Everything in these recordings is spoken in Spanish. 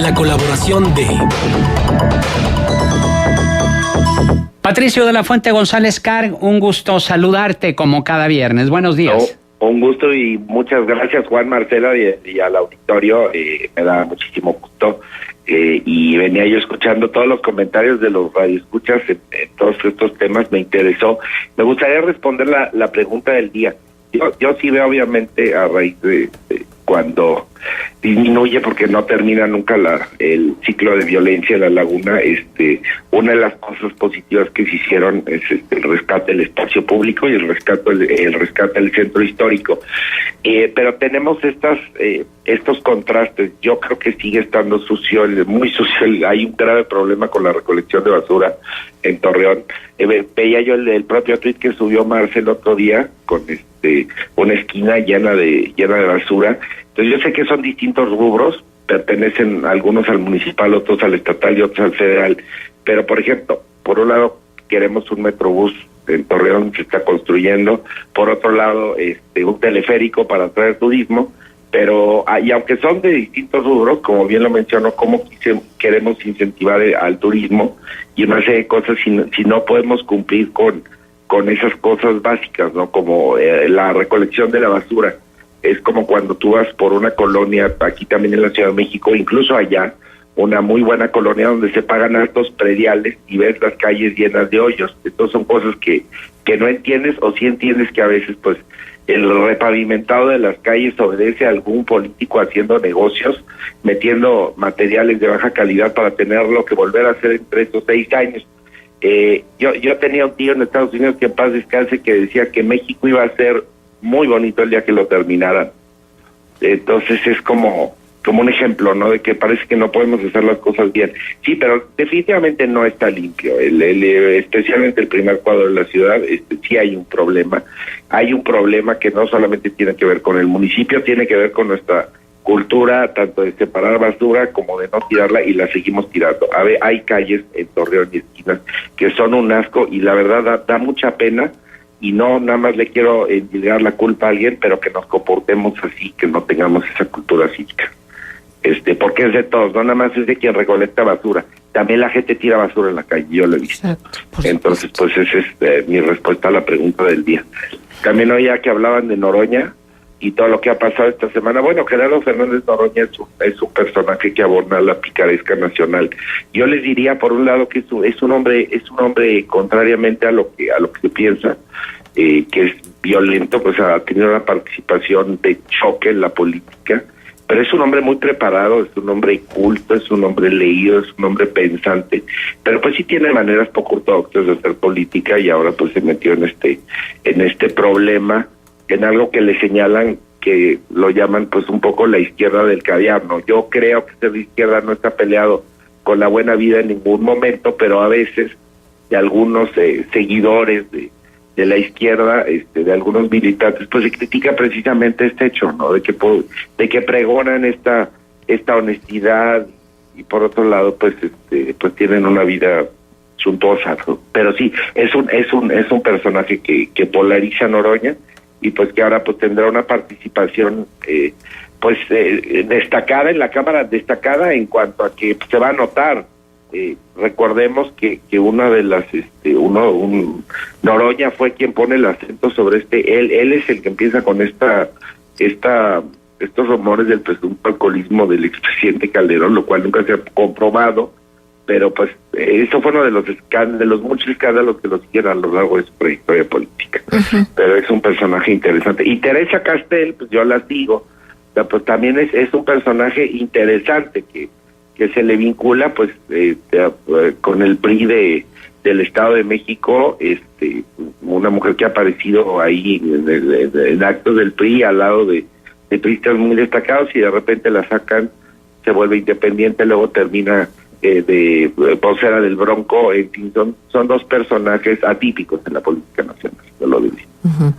la colaboración de Patricio de la Fuente González Carg, un gusto saludarte como cada viernes. Buenos días. Un gusto y muchas gracias, Juan, Marcela, y al auditorio. Me da muchísimo gusto. Y venía yo escuchando todos los comentarios de los radioescuchas en todos estos temas. Me interesó. Me gustaría responder la pregunta del día. Yo sí veo, obviamente, a raíz de cuando disminuye, porque no termina nunca el ciclo de violencia en la laguna, una de las cosas positivas que se hicieron es el rescate del espacio público y el rescate del centro histórico. Pero tenemos estos contrastes. Yo creo que sigue estando sucio, muy sucio. Hay un grave problema con la recolección de basura en Torreón. Veía yo el propio tuit que subió Marcel el otro día con una esquina llena de basura. Entonces yo sé que son distintos rubros, pertenecen algunos al municipal, otros al estatal y otros al federal, pero por ejemplo, por un lado queremos un metrobús en Torreón, se está construyendo, por otro lado un teleférico para atraer turismo, pero y aunque son de distintos rubros, como bien lo mencionó, ¿cómo queremos incentivar al turismo y una serie de cosas si no podemos cumplir con esas cosas básicas, ¿no? Como la recolección de la basura? Es como cuando tú vas por una colonia, aquí también en la Ciudad de México, incluso allá, una muy buena colonia donde se pagan altos prediales y ves las calles llenas de hoyos. Entonces son cosas que no entiendes, o sí entiendes que a veces pues el repavimentado de las calles obedece a algún político haciendo negocios, metiendo materiales de baja calidad para tenerlo que volver a hacer en 3 o 6 años. Yo tenía un tío en Estados Unidos, que en paz descanse, que decía que México iba a ser muy bonito el día que lo terminaran. Entonces es como un ejemplo, ¿no? De que parece que no podemos hacer las cosas bien. Sí, pero definitivamente no está limpio. Especialmente el primer cuadro de la ciudad, sí hay un problema. Hay un problema que no solamente tiene que ver con el municipio, tiene que ver con nuestra cultura, tanto de separar basura como de no tirarla, y la seguimos tirando. A ver, hay calles en Torreón y esquinas que son un asco, y la verdad da mucha pena. Y no nada más le quiero endilgar la culpa a alguien, pero que nos comportemos así, que no tengamos esa cultura cívica. Porque es de todos, no nada más es de quien recolecta basura. También la gente tira basura en la calle, yo lo he visto. Entonces, pues esa es mi respuesta a la pregunta del día. También oía que hablaban de Noroña y todo lo que ha pasado esta semana. Bueno, Gerardo Fernández Noroña es un personaje que abona la picaresca nacional. Yo les diría, por un lado, que es un hombre contrariamente a lo que se piensa, que es violento, pues ha tenido una participación de choque en la política, pero es un hombre muy preparado, es un hombre culto, es un hombre leído, es un hombre pensante, pero pues sí tiene maneras poco ortodoxas de hacer política, y ahora pues se metió en este problema, en algo que le señalan, que lo llaman pues un poco la izquierda del caviar, ¿no? Yo creo que ser de izquierda no está peleado con la buena vida en ningún momento, pero a veces de algunos seguidores de la izquierda, de algunos militantes, pues se critica precisamente este hecho, ¿no? De que pregonan esta honestidad, y por otro lado pues tienen una vida suntuosa, ¿no? Pero sí, es un personaje que polariza a Noroña, y pues que ahora pues tendrá una participación destacada en la Cámara, destacada en cuanto a que se va a notar. Recordemos que una de las Noroña fue quien pone el acento sobre él es el que empieza con estos rumores del presunto alcoholismo del expresidente Calderón, lo cual nunca se ha comprobado, pero pues eso fue uno de los muchos escándalos que lo siguen a lo largo de su trayectoria política. Pero es un personaje interesante. Y Teresa Castel, pues yo la digo, pues también es un personaje interesante que se le vincula pues con el PRI del Estado de México, una mujer que ha aparecido ahí en actos del PRI al lado de priistas muy destacados, y de repente la sacan, se vuelve independiente, luego termina de vocera del Bronco. En fin, son dos personajes atípicos en la política nacional, no lo diría. Uh-huh.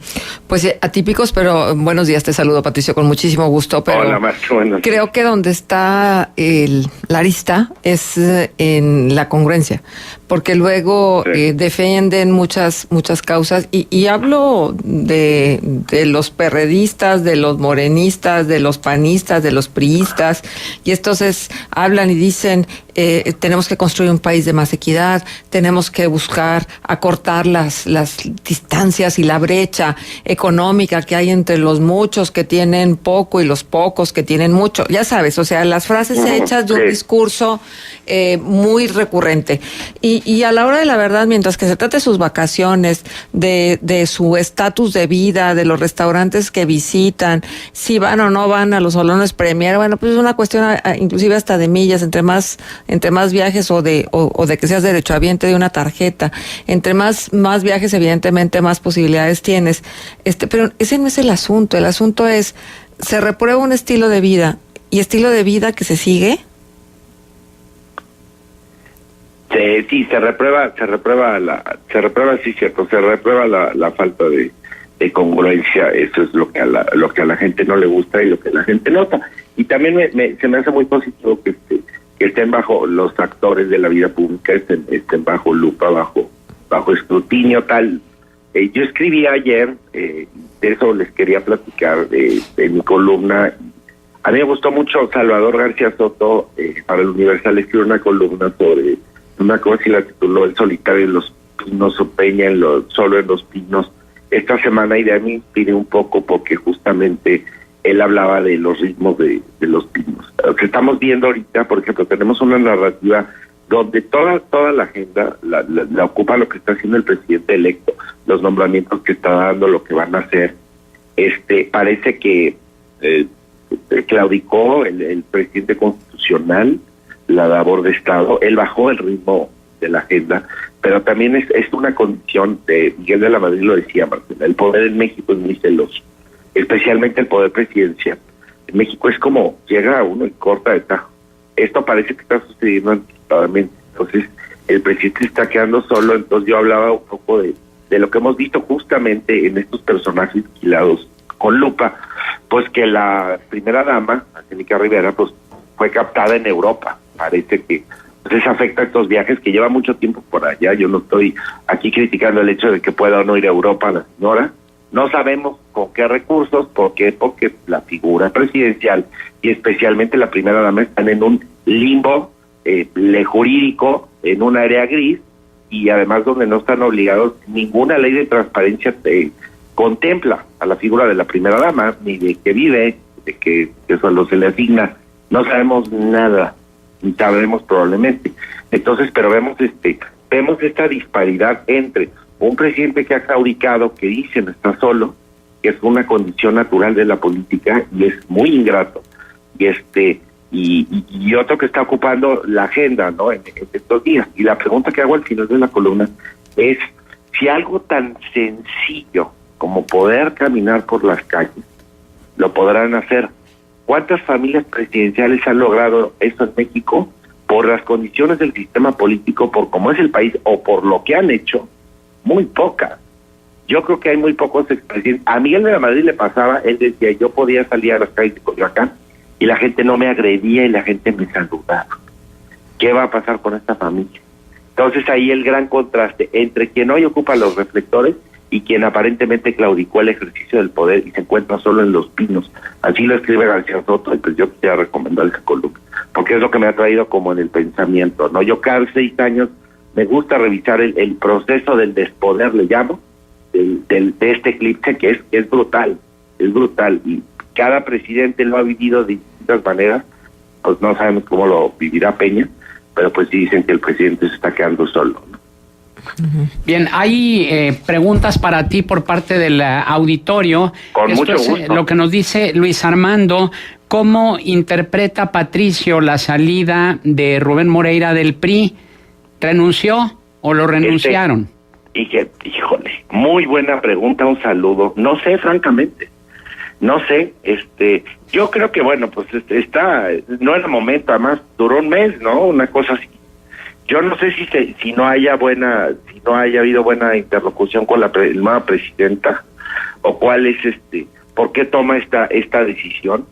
Pues atípicos, pero buenos días, te saludo, Patricio, con muchísimo gusto. Pero hola, Marco, buenos días. Creo que donde está la arista es en la congruencia, porque luego sí. Defienden muchas causas, y hablo de los perredistas, de los morenistas, de los panistas, de los priistas, y entonces hablan y dicen, tenemos que construir un país de más equidad, tenemos que buscar acortar las distancias y la brecha económica que hay entre los muchos que tienen poco y los pocos que tienen mucho. Ya sabes, o sea, las frases hechas de un discurso muy recurrente. Y a la hora de la verdad, mientras que se trate de sus vacaciones, de su estatus de vida, de los restaurantes que visitan, si van o no van a los salones Premier, bueno, pues es una cuestión inclusive hasta de millas, entre más viajes o de que seas derechohabiente de una tarjeta, entre más viajes, evidentemente más posibilidades tienes. Pero ese no es el asunto. El asunto es, se reprueba un estilo de vida, y estilo de vida que se sigue. Sí, se reprueba, sí, cierto, se reprueba la falta de congruencia. Eso es lo que a la gente no le gusta y lo que la gente nota. Y también se me hace muy positivo que estén bajo, los actores de la vida pública estén bajo lupa, bajo escrutinio, tal. Yo escribí ayer, de eso les quería platicar, de mi columna. A mí me gustó mucho Salvador García Soto, para el Universal escribió una columna sobre una cosa y la tituló El solitario en los pinos o Peña solo en los pinos. Esta semana, y de mí me inspiré un poco porque justamente él hablaba de los ritmos de los pinos. Lo que estamos viendo ahorita, por ejemplo, tenemos una narrativa donde toda la agenda la ocupa lo que está haciendo el presidente electo, los nombramientos que está dando, lo que van a hacer. Parece que claudicó el presidente constitucional la labor de Estado. Él bajó el ritmo de la agenda, pero también es una condición de Miguel de la Madrid, lo decía Marcela, el poder en México es muy celoso, especialmente el poder presidencial. En México es como llega a uno y corta de tajo. Esto parece que está sucediendo anticipadamente. Entonces, el presidente está quedando solo. Entonces, yo hablaba un poco de lo que hemos visto justamente en estos personajes vigilados con lupa, pues que la primera dama, Angélica Rivera, pues fue captada en Europa. Parece que pues, eso afecta a estos viajes, que lleva mucho tiempo por allá. Yo no estoy aquí criticando el hecho de que pueda o no ir a Europa la señora. No sabemos con qué recursos. ¿Por qué? Porque la figura presidencial y especialmente la primera dama están en un limbo jurídico, en un área gris, y además donde no están obligados, ninguna ley de transparencia contempla a la figura de la primera dama, ni de qué vive, de qué sueldo se le asigna. No sabemos nada, ni sabremos probablemente. Entonces, pero vemos esta disparidad entre un presidente que ha claudicado, que dice no está solo, que es una condición natural de la política y es muy ingrato, y otro que está ocupando la agenda, ¿no? En estos días. Y la pregunta que hago al final de la columna es si algo tan sencillo como poder caminar por las calles lo podrán hacer. ¿Cuántas familias presidenciales han logrado eso en México? Por las condiciones del sistema político, por cómo es el país o por lo que han hecho, muy pocas. Yo creo que hay muy pocos expresidentes. A Miguel de la Madrid le pasaba, él decía, yo podía salir a las calles de Coyoacán y la gente no me agredía y la gente me saludaba. ¿Qué va a pasar con esta familia? Entonces ahí el gran contraste entre quien hoy ocupa los reflectores y quien aparentemente claudicó el ejercicio del poder y se encuentra solo en los pinos. Así lo escribe García Soto, y pues yo quisiera recomendar esa columna, porque es lo que me ha traído como en el pensamiento, ¿no? Yo cada 6 años me gusta revisar el proceso del despoder, le llamo, de este eclipse, que es brutal, y cada presidente lo ha vivido de distintas maneras. Pues no sabemos cómo lo vivirá Peña, pero pues sí dicen que el presidente se está quedando solo, ¿no? Bien, hay preguntas para ti por parte del auditorio. Con mucho gusto. Lo que nos dice Luis Armando. ¿Cómo interpreta Patricio la salida de Rubén Moreira del PRI? ¿Renunció o lo renunciaron? Híjole, muy buena pregunta, un saludo. No sé, francamente. No sé, yo creo que bueno, pues no era momento, además duró un mes, ¿no? Una cosa así. Yo no sé si no haya habido buena interlocución con la nueva presidenta, o cuál es por qué toma esta decisión,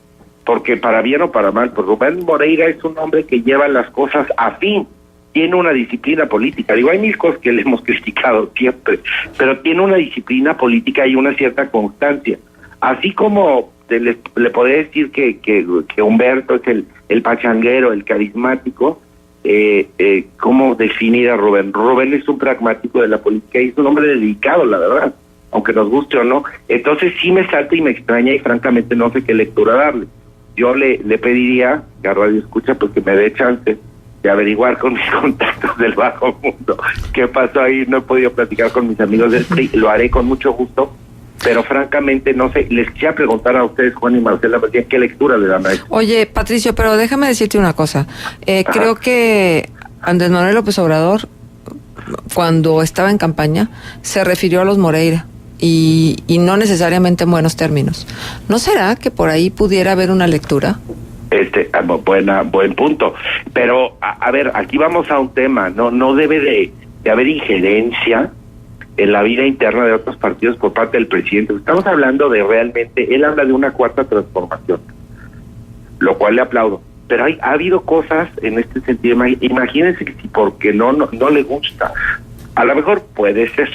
porque para bien o para mal, pues Rubén Moreira es un hombre que lleva las cosas a fin, tiene una disciplina política. Digo, hay mil cosas que le hemos criticado siempre, pero tiene una disciplina política y una cierta constancia. Así como le podría decir que Humberto es el pachanguero, el carismático, ¿cómo definir a Rubén? Rubén es un pragmático de la política y es un hombre dedicado, la verdad, aunque nos guste o no. Entonces sí me salta y me extraña y francamente no sé qué lectura darle. Yo le pediría a Radio Escucha pues que me dé chance de averiguar con mis contactos del bajo mundo qué pasó ahí. No he podido platicar con mis amigos del PRI, lo haré con mucho gusto, pero francamente no sé. Les quisiera preguntar a ustedes, Juan y Marcela, ¿qué lectura le dan a esto? Oye, Patricio, pero déjame decirte una cosa. Creo que Andrés Manuel López Obrador, cuando estaba en campaña, se refirió a los Moreira. Y no necesariamente en buenos términos. ¿No será que por ahí pudiera haber una lectura? Buen punto. Pero, a ver, aquí vamos a un tema. No debe de haber injerencia en la vida interna de otros partidos por parte del presidente. Estamos hablando de realmente, él habla de una cuarta transformación, lo cual le aplaudo. Pero ha habido cosas en este sentido. Imagínense que si porque no le gusta, a lo mejor puede ser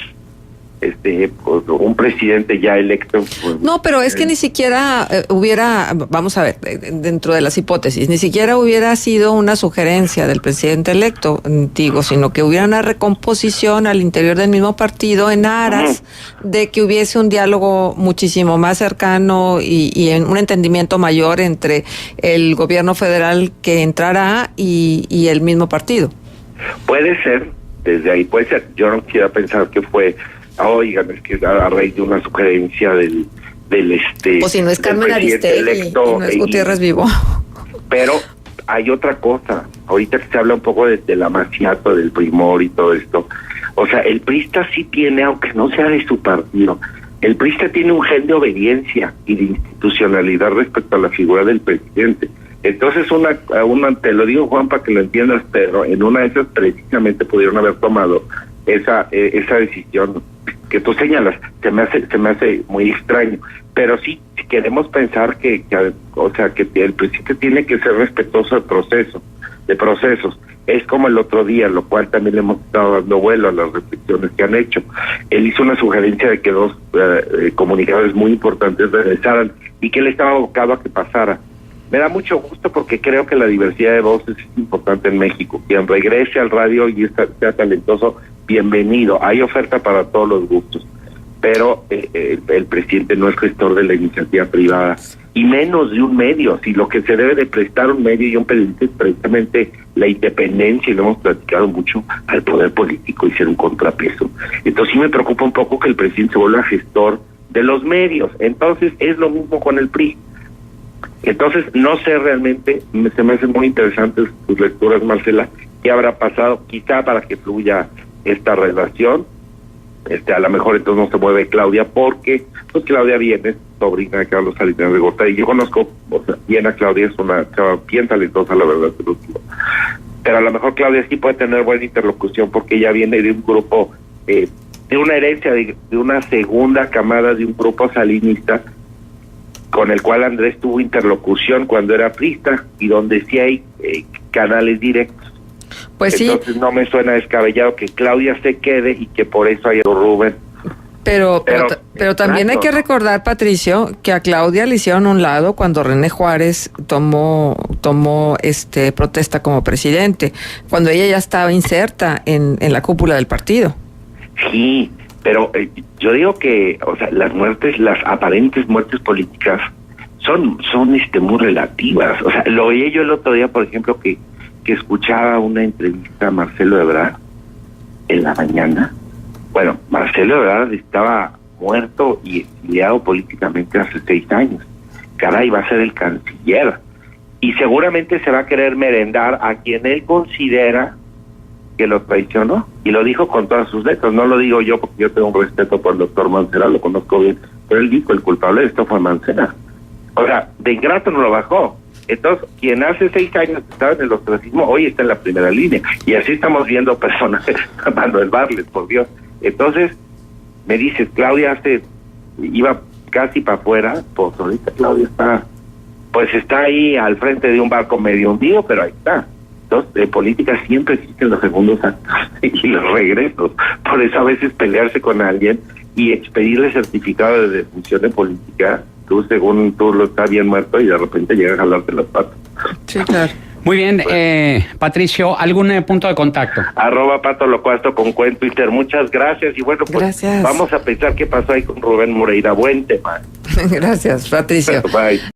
pues, un presidente ya electo. Pues, no, pero es que ni siquiera hubiera, vamos a ver, dentro de las hipótesis, ni siquiera hubiera sido una sugerencia del presidente electo, digo, sino que hubiera una recomposición al interior del mismo partido en aras de que hubiese un diálogo muchísimo más cercano y en un entendimiento mayor entre el gobierno federal que entrará y el mismo partido. Puede ser, desde ahí puede ser. Yo no quiero pensar que fue oigan, es que a raíz de una sugerencia del pues si no es Carmen Aristegui y no es Gutiérrez Vivo. Pero hay otra cosa, ahorita que se habla un poco de la Maciato, del Primor y todo esto, o sea, el priista sí tiene, aunque no sea de su partido, el priista tiene un gen de obediencia y de institucionalidad respecto a la figura del presidente. Entonces te lo digo, Juan, para que lo entiendas, pero en una de esas precisamente pudieron haber tomado esa decisión que tú señalas. Se me hace muy extraño, pero sí, si queremos pensar que el presidente tiene que ser respetuoso de procesos. Es como el otro día, lo cual también le hemos estado dando vuelo a las reflexiones que han hecho. Él hizo una sugerencia de que dos comunicadores muy importantes regresaran y que él estaba abocado a que pasara. Me da mucho gusto porque creo que la diversidad de voces es importante en México. Quien regrese al radio y sea talentoso, bienvenido. Hay oferta para todos los gustos. Pero el presidente no es gestor de la iniciativa privada, y menos de un medio. Si lo que se debe de prestar un medio y un periodista es precisamente la independencia, y lo hemos platicado mucho, al poder político y ser un contrapeso. Entonces sí me preocupa un poco que el presidente se vuelva gestor de los medios. Entonces es lo mismo con el PRI. Entonces, no sé realmente, se me hacen muy interesantes tus lecturas, Marcela, qué habrá pasado, quizá para que fluya esta relación. A lo mejor entonces no se mueve Claudia, porque pues Claudia viene, sobrina de Carlos Salinas de Gortari, y yo conozco bien a Claudia, es una chava bien talentosa, la verdad, pero a lo mejor Claudia sí puede tener buena interlocución, porque ella viene de un grupo, de una herencia, de una segunda camada de un grupo salinista, con el cual Andrés tuvo interlocución cuando era priista y donde sí hay canales directos. Pues entonces no me suena descabellado que Claudia se quede y que por eso haya Rubén. Pero también hay que recordar, Patricio, que a Claudia le hicieron a un lado cuando René Juárez tomó protesta como presidente, cuando ella ya estaba inserta en la cúpula del partido. Sí, pero yo digo que, o sea, las aparentes muertes políticas son muy relativas. O sea, lo oí yo el otro día, por ejemplo, que escuchaba una entrevista a Marcelo Ebrard en la mañana. Bueno, Marcelo Ebrard estaba muerto y exiliado políticamente hace 6 años. Caray, va a ser el canciller. Y seguramente se va a querer merendar a quien él considera que lo traicionó, y lo dijo con todas sus letras. No lo digo yo porque yo tengo un respeto por el doctor Mancera, lo conozco bien, pero él dijo, el culpable de esto fue Mancera. O sea, de ingrato no lo bajó. Entonces, quien hace 6 años estaba en el ostracismo, hoy está en la primera línea, y así estamos viendo personajes, Manuel Barlet, por Dios. Entonces, me dices, Claudia hace iba casi para afuera, pues ahorita Claudia está ahí al frente de un barco medio hundido, pero ahí está. Entonces, en política siempre existen los segundos actos y los regresos. Por eso a veces pelearse con alguien y expedirle certificado de defunción de política, tú según tú lo estás bien muerto y de repente llegas a jalarte las patas. Sí, claro. Muy bien, Patricio, ¿algún punto de contacto? @PatoLocuasto con cuento Twitter. Muchas gracias y bueno, pues gracias. Vamos a pensar qué pasó ahí con Rubén Moreira. Buen tema. Gracias, Patricio. Bye.